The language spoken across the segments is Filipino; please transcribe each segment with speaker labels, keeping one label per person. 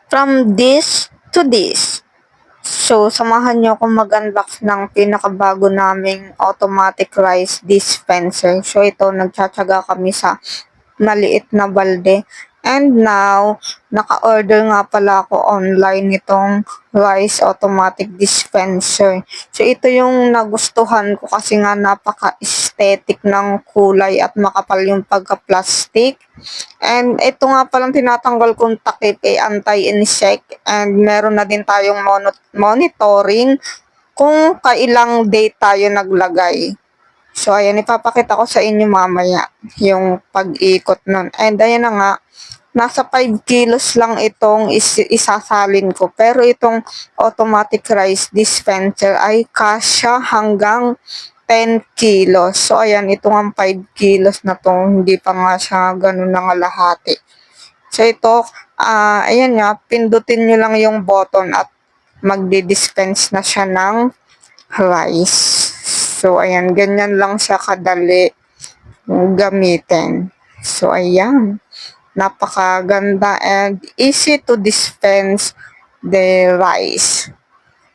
Speaker 1: From this to this. So, samahan niyo akong mag-unbox ng pinakabago naming automatic rice dispenser. So, ito, nagtsatsaga kami sa maliit na balde. And now, naka-order nga pala ako online nitong rice automatic dispenser. So, ito yung nagustuhan ko kasi nga napaka-aesthetic ng kulay at makapal yung pagka-plastic. And ito nga palang tinatanggal kong takip ay anti-insect and meron na din tayong monitoring kung kailang date tayo naglagay. So, ayan, ipapakita ko sa inyo mamaya yung pag-ikot nun. And ayan na nga, nasa 5 kilos lang itong isasalin ko. Pero itong automatic rice dispenser ay kasya hanggang 10 kilos. So, ayan, itong ang 5 kilos na to, hindi pa nga siya ganun na nga lahati. So, ito, ayan nga, pindutin nyo lang yung button at magdi-dispense na siya ng rice. So, ayan, ganyan lang siya kadali gamitin. So, ayan, napakaganda and easy to dispense the rice.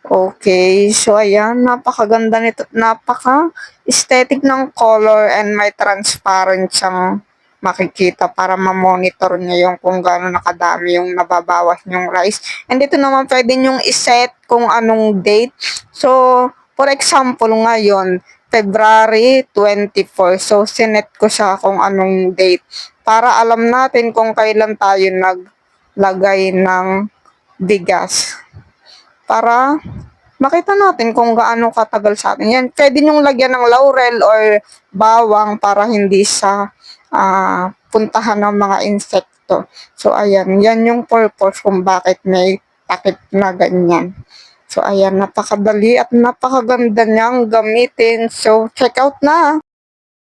Speaker 1: Okay, so ayan, napakaganda nito, napaka-aesthetic ng color and may transparent siyang makikita para ma-monitor niya yung kung gaano nakadami yung nababawas yung rice. And dito naman pwede nyong iset kung anong date. So, for example, ngayon, February 24. So, sinet ko siya kung anong date para alam natin kung kailan tayo naglagay ng bigas. Para makita natin kung gaano katagal sa atin. Yan, pwede nyong lagyan ng laurel or bawang para hindi sa puntahan ng mga insekto. So, ayan, yan yung purpose kung bakit may takip na ganyan. So, ayan, napakadali at napakaganda niyang gamitin. So, check out na!